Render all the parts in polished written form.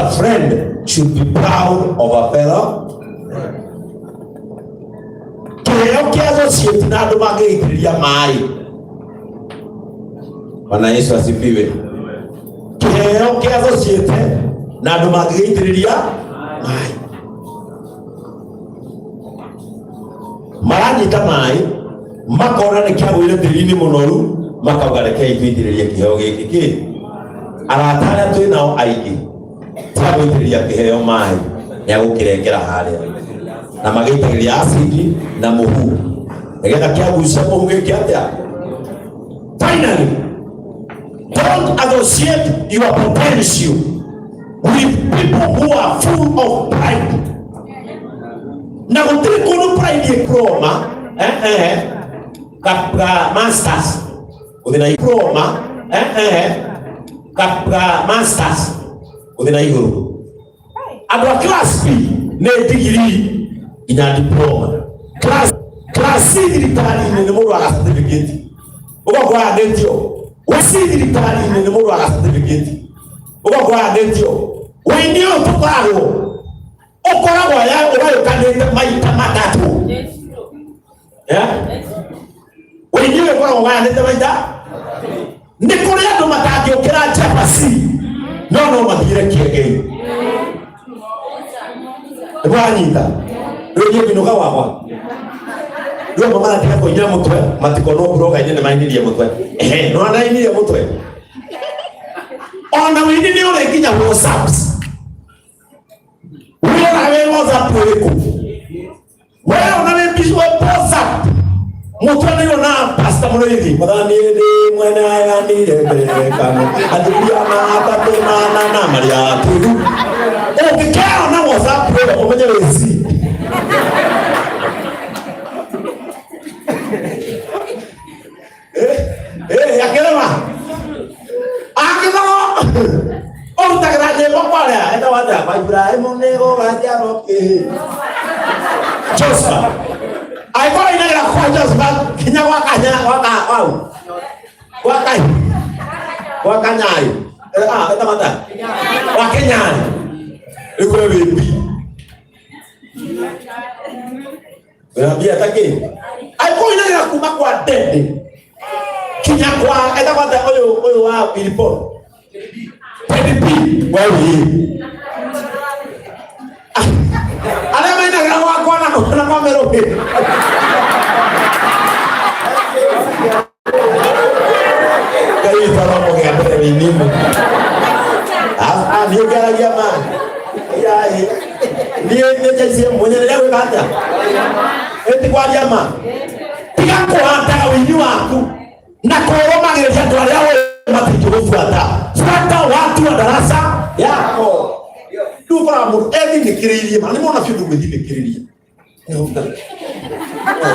a friend should be proud of a fellow. Kiheo kia associate na andu mangiitiriria mai. Bwana Yesu asifiwe. Kiheo kia associate na andu mangiitiriria mai. Maranyita mai makona ni kia wile tirini munoru makauga reke itwitiririe kiheo giki aratara twi nao aigi tia gwitiriria kiheo mai ya gukirengera haria na magitiriria acidi na muhu nigetha kia gucia muhu giki atia. Finally, don't associate your potential with people who are full of pride. Na gutiri kundu pride ikroma kapra masters uthina diploma kapra masters uthina iguru andu a class B ne degree ina diploma class C thirikari ni mundu wa certificate ugo kwa ndetio wasi thirikari ni mundu wa certificate ugo kwa ndetio wendio tukaro okoragwo ya urayokanite maita matatu wenyewe kwa wanete maita ni kuri andu matangiukira jabasi no mathire kiegei bwanyita rege binoga wakwa yo mama atika konya mutwe matikono broga ine maindirie mutwe no anainirie mutwe ona windi ni ule kinya WhatsApp wewe WhatsApp weko wewe unanipiswa WhatsApp mutwe ni ona pastor muridi madani ende mwana ya ni kama adulia na atatema na maria tu ukikao na WhatsApp wewe umenye wezi yakelema utagraje bapala eta wada ba Ibrahim nego batia roke Joshua ai ko ina gra kwa Joshua kinya wakanya wakanyai eta mata wakenyani iko bibi Rabia take ai ko ina gra kuma kwa dede kinya kwa eta mata oyo wa Filipo wewe ale maina grawa kwa na kamera oke kai tara mo ya pere minimo ndio gara jamaa ya ndio jeje mwenye leo kata eti kwa jamaa pika kwa hata winyi wako na koroma ngeja twale matikufuata fuata watu wa darasa yako dufara mu edi nikiririe mani mona fidu medi nikiririe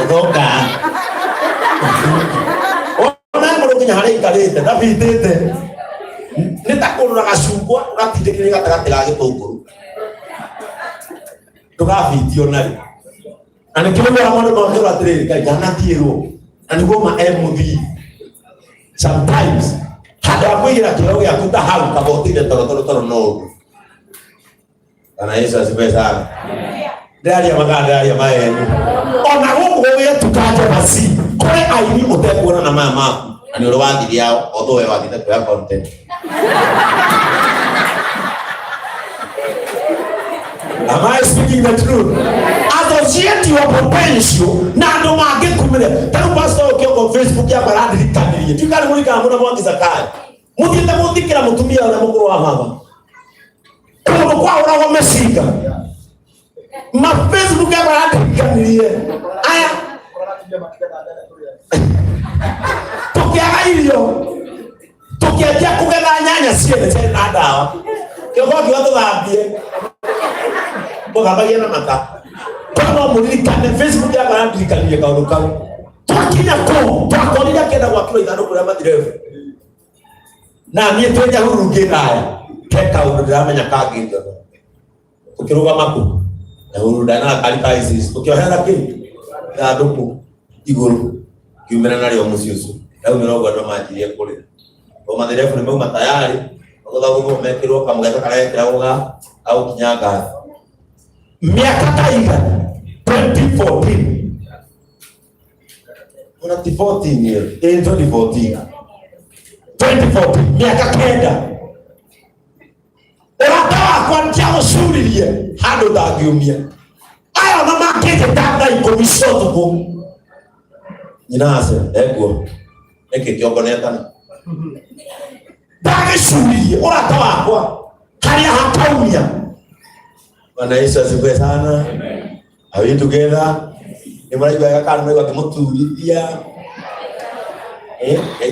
ndoka ona mo kinya hare kalete dabitete nitakurura gacungwa gatindikire gatagate ga gitunguru tugafitio nari ani kiruga amano no ndora tiriri kai jana tiro ani goma MV sometimes hada kuira kilo ya kuta hau kabotile toro no ana Yesu asifiwe sana ndari ya maganda ya maeni ona huko wewe tukaje basi kore aini mutekuona na mama ani ro wangiri yao otho we wangite kwa content am I speaking the truth? Associate your potential na ndo mage kumire taru pastor kwa Facebook ya baradi litanirie tikari muri kama mwana mwangiza kai mugita mutikira mutumia na mukuru wa mama kwa kwa ura wameshika ma Facebook ya baradi litanirie aya tukiaja kugenda nyanya siene tena dawa kwa watu waambie bogabaye na mata kama mulirikane Facebook ya baradi litanirie kauruka tukinya ko twakorira kenda gwakiro ithano kuria madireva na niĩ twenja hurungi naya keka undu ndiramenya kangindo tukirugama ku na hurunda na kalika isis tukiohera kindu na nduku iguru kiumena nario muciucu na umero gwado majirie kuri o madireva ni mauma tayari Ugagugo mekirwo kamugeka karekiraga au kinyaga. Miaka kaiga 2014. Una 14 years. 2014. 2014. Miaka kenda. Uratawa kwa njao suririe hado dagiumia. Aya mama kete tanda ikomisoto ko. Nyinase ego. Eke kiongonetana. Dage suririe uratawa kwa kali hataumia. Bwana Yesu asifiwe sana. Are we together? Nimaraigwa yakana mwe bakimuturithia.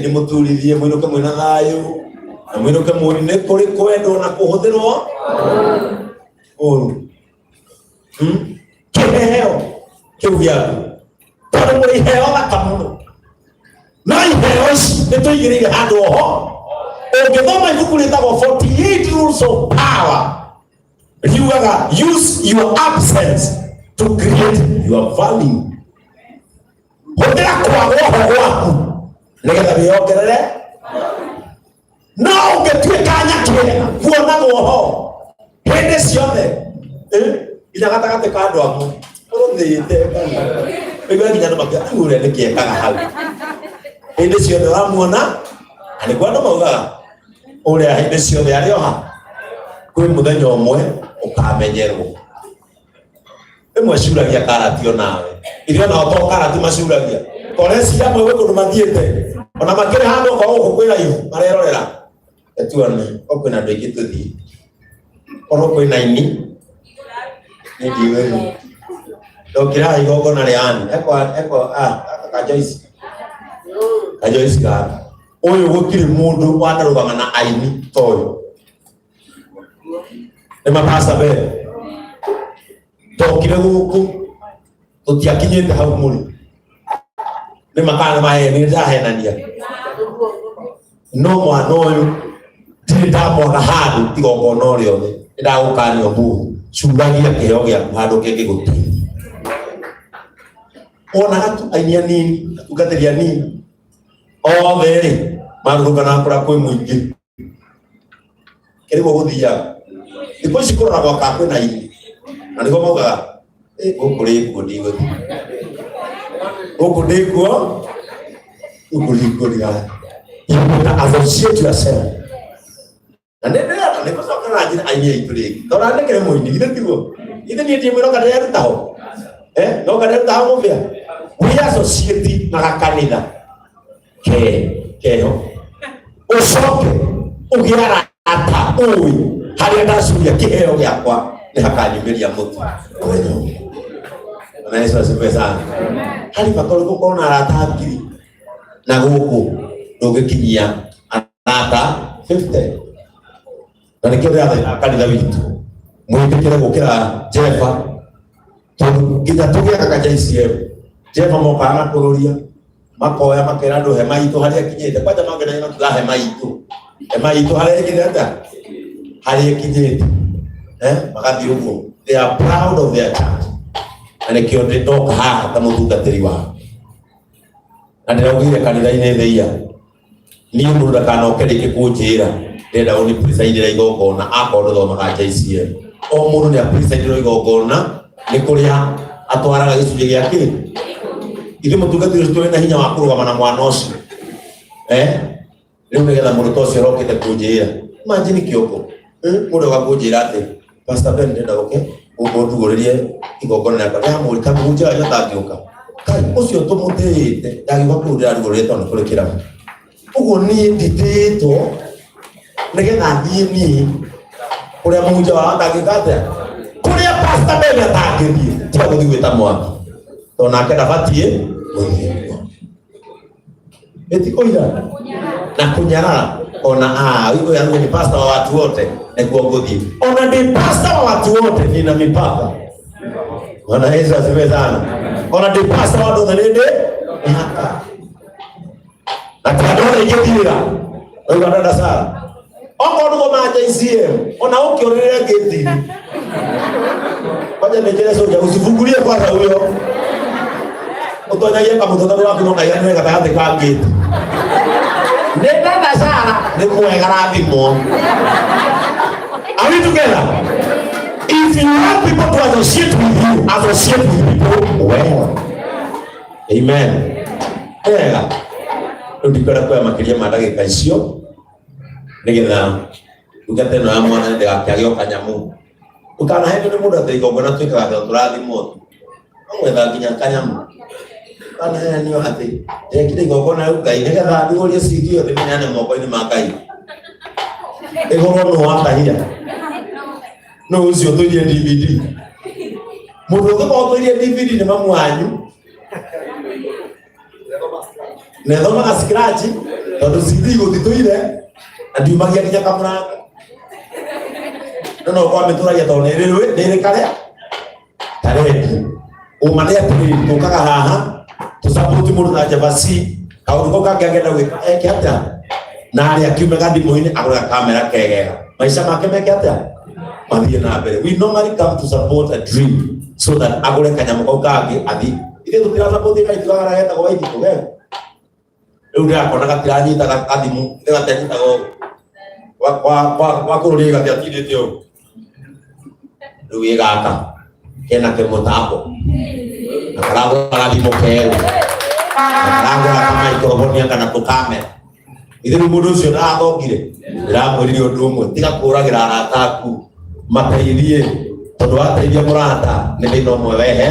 Ni muturithie mwiruke mwina thayo. Na mwiruke mwine kuri kwendo na kuhuthirwo. Kiheo kiu giaku. Tondu muri heo thakamuno. No iheo ici nituigirire handu oho. Ungithoma ibuku ritagwo 48 rules of power. You use your absence to create your value. Hondera kwa roho waku nigetha wiongerere no ungetwika nyakire kuona roho hindi ciothe ina gatagate ka andu aku uruthite kana igwe nginya no makia ure nikiekaga hau hindi ciothe uramuona ani kwa ndo mauga uria hindi ciothe ari oha kwi muthenya umwe ukamenyerwo imwe ciuragia karatio nawe irio na oto karati macuragia koresi amwe we kundu mathiete ona makire handu kwa uko kwira iyo marerorera etuone okwina andu aingi tuthii oro kwina ini ndiwe dokira igogona riani eko Joyce ka uyu gukiri mundu wandarugama na aini toyo mapasa be tokire guku tutiakinyete hau muri ni makana mahe ni ndahenania no mwana uyu ndamona handu igongona riothe ndagukanio mbu curagia kiheo giaku handu kingiguti ona atu ainia nini atungatiria nini othe ri marugana kura kwi muingi kirimo guthia iko cikora gwa kakwe na ini na niko moga ukuri kudiwe ukudiko ukuligoria you associate yourself and then ne ko sokana ajina aiye ituri tora ne kere mo ini gitiro ide ni timu ro kada taho no kada taho mo bia we associate na kanida keho usoke ugiara ata uwi haria ndasuria kiheo giakwa ni hakanyumiria mutu na Yesu asifiwe sana. Hali pakoro gukorwo na arata ngiri na guku ndugikinyia arata 50 na nikio ya kanitha witu mwindikire gukira Jefa tondu nginya tugiaka ka JCM Jefa mokana kururia makoya makera andu hema itu haria kinyite kwaja mangena makiga hema itu haria kinyite haria kinyite magathi uguo they are proud of their church and kionde toka hata mutungatiri wao na ndiraugire kanitha-ini theia ni mundu ndakanokere kunjira ndenda uni presidire igongona akorwo thomaga JCM o mundu ni presidire igongona ni kuria atwaraga gicunjĩ giake ithe mutungatiri ucio twina hinya wa kurugama na mwana ucio riu nigetha mundu ta ucio rokite kunjira imagine kioko mundu gakunjira ati Pastor Ben ndenda gutuguririe igongona na kana muri kamunja yo tangioka kai ucio tumutete ndagiwa kurira rugurire tondu kuri kiramu uguo ni nditito nigetha thiini kuria munja wa tangikate kuria Pastor Ben atangithie tia guthi gwita mwaki tona akenda batie etikoira na kunyarara ona hiyo yangu ni pastor wa watu wote ni kuongozi ona ni pastor wa watu wote ni na mipaka Bwana Yesu asifiwe sana ona ni pastor wa watu wote hata na kadone yetira wewe dada sana ongo ndo ma JCM ona ukiorere geti kwaje nejele soja usifungulie kwanza huyo utonyaye kama mtoto wako unaona yeye kata hata kwa geti Nenda Sara, the Muegarabi. Are we together? If you want people to associate with you, associate with people well. Amen. Yeah. Ndikora kwa makiria madagika icio nigetha ugate na mwana ndagakĩagio kanyamu ukanahe nĩ mũndũ atĩigongo na twĩkaga tũrathimwo amwetha nginya kanyamu kana nĩ atĩ ekire igongo na Ngai nigetha ndũrie cidio thĩ menyane moko-inĩ ma Ngai igoro no watahia no ũcio tũirie DVD mũndũ ũngĩkorwo tũirie DVD nĩ mamu wanyu Nedoma ka scratch tondu CD gũthitũire na ndiumagia nginya kamũranga no kwa mitũragia tondu nĩ kare taredi uma nĩ atĩrĩrĩ tũkaga haha tũsapoti mũndũ na Jabasi kaũndũ kau kangĩagenda gwĩka eke atĩa na arĩa akiumaga thimũ-inĩ agũra kamera kegega maica make meke atĩa mathiĩ na mbere. We normally come to support a dream so that agũre kanyamũ kau kangĩ athi ithe tũtira support ĩkaitũgagara getagwo waithitũ wega rĩu ndĩrakona gatiranyita gathimu ĩgatanyitagwo wakũrũrĩa gatiatindĩte ũũ rĩu ĩgaka kena kĩmũtambo na karagũra gathimũ kerũ na karagũra kamaikroboni kana tũkamera ithe rĩu mũndũ ũcio ndathongire ndĩramwĩrire ũndũ ũmwe tiga kũragĩra arata aku mateithie tondũ wateithia mũrata nĩ thĩna ũmwe wehe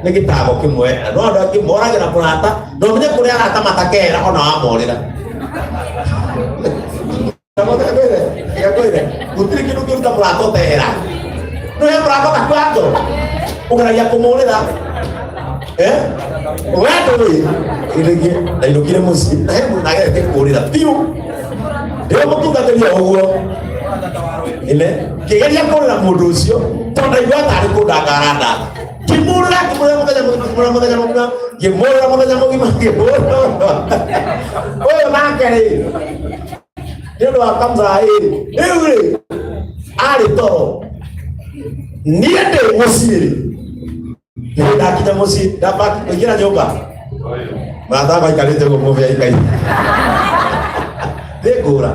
nĩ gĩtabo kĩmwe no andũ angĩ moragĩra mũrata no menye kũrĩa arata matakera ona wamorĩra gũtirĩ kĩndũ kĩruta mũrata ũtehera no he mũrata takwando ũgeragia kũmũrĩra wendũĩ ndainũkire mũciĩ na he mũndũ nagerete kũrĩra biũ rĩo mũtungatĩria ũguo kĩgeria kũrĩra mũndũ ũcio tondũ ndaigua tarĩ kũndũ angaranda kimura mũthenya mũgima ũyũ nake rĩ nĩ ũndũ wa kamũra rĩu rĩ arĩ toro niĩ ndĩ mũciĩ rĩ nĩ ndakinya mũciĩ ndambaki kũingĩra nyũmba mũrata aikarĩte ũguo mũbĩa ikai nĩ ngũra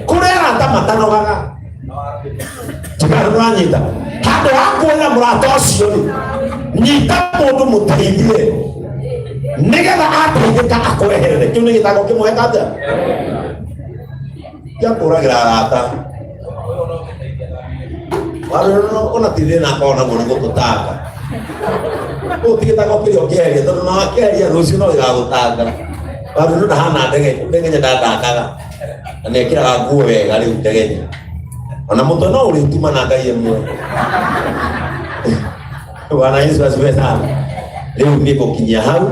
kũrĩa arata matanogaga tũkara nĩwanyita handũ wa kuoya mũrata ũcio rĩ nyita mũndũ mũteithie nĩgetha ateithĩka akũreherere kĩu nĩ gĩtango kĩmwe atĩa gĩa kũragĩra arata ona ti thĩna akorwo naguo nĩ gũtũtanga ũũ ti gĩtango kĩrĩa ũkĩaria tondũ nawakĩaria rũciũ no gĩgagũtanga warĩũ ndahana ndegenya ndandangaga na nĩekĩraga nguo wega rĩu ndegenya ona mũtwe no ũrĩtuma na Ngai ĩmwe Bwana Yesu asifiwe sana. Leo niko kinyia hau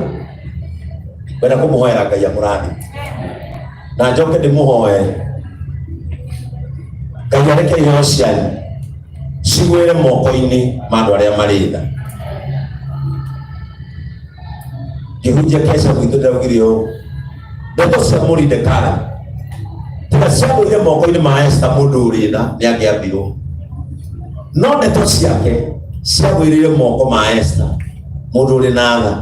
kwenda kũmũhoera Ngai amũrathi na njoke ndĩmũhoe Ngai areke iheo cianyu cigwĩre moko-inĩ ma andũ arĩa marĩ tha. Kĩhunjia kĩa gwitũ ndaugire ũũ ndeto cia Moridekari tiga ciagũire moko-inĩ ma Esta mũndũ ũrĩ tha nĩ angĩambirwo no ndeto ciake ciagũirĩre moko ma Esta mũndũ ũrĩ na tha.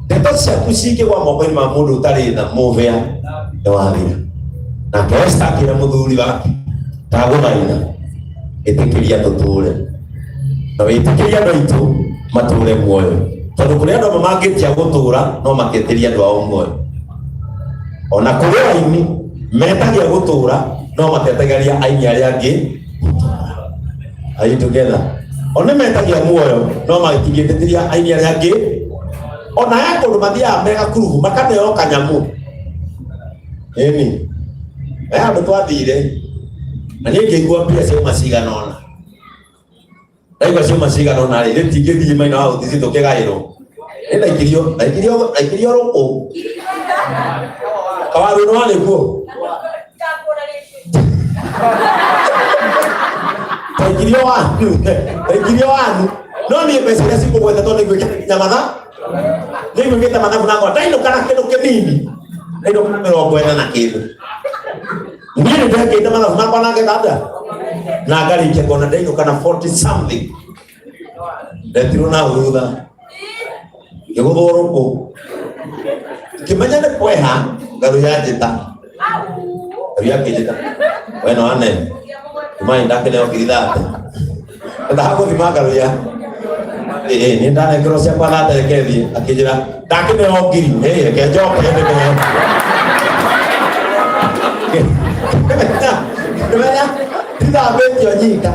Ndeto ciaku cingĩgwa moko-inĩ ma mũndũ ũtarĩ tha mũhĩa nĩ wathira. Nake Esta akĩra mũthuri wake ndagũthaitha ĩtĩkĩria tũtũre na wĩtĩkĩria andũ aitũ matũre muoyo tondũ kũrĩ andũ amwe mangĩtia gũtũra no makĩetĩria andũ ao muoyo ona kũrĩ aini metagia gũtũra no matetagĩria aini arĩa angĩ. Are you together? Ona metagia muoyo no magĩtingĩtĩria aini arĩa angĩ. Ona ya kũndũ mathiaga megakuruhu makaneo kanyamu ĩni andũ twathire na niĩ ngĩigua mbia ciauma cigana ũna ndaigua ciauma cigana ũna rĩ tingĩthiĩ maina wa ũthici tũkĩgaĩrwo ndaikĩrio rũkũ kawaru nĩ warĩkuo ndaikĩrio wanu no niĩ mbeca iria cikũgwete tondũ nĩigwĩkĩte matha nĩigwĩkĩte mathabu nakwa ndainũkana kĩndũ kĩnini ndainũka 40 na kĩndũ niĩ ndekĩte mathabu makwa nangĩkanda na ngarĩkia kuona ndainũka na 40 something ndetirwo na thutha ngĩgũthwo rũkũ kimenya ne kweha garu ya jita garu ya kijita weno ane mai ndakene okirida nda hapo kimaga ya ni ndane cross ya pala ta kevi akijira ndakene okiri ke joke ne Kemenya tidak beti onyika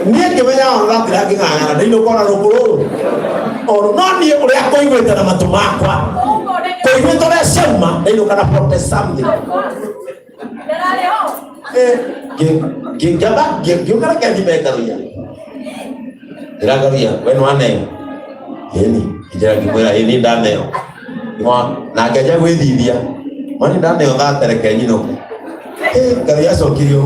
nie kemenya ona tiragi ngana ndino kona rukuru oro nani uri akoigweta na matu makwa koigweta na sema ndino kana protest something gingaba gingara kandi mekaruya iragaruya wenu ane yeni kijira kimwera yeni ndaneo mwa na gaja gwithithia mani ndaneo thatereke nyino karuya sokirio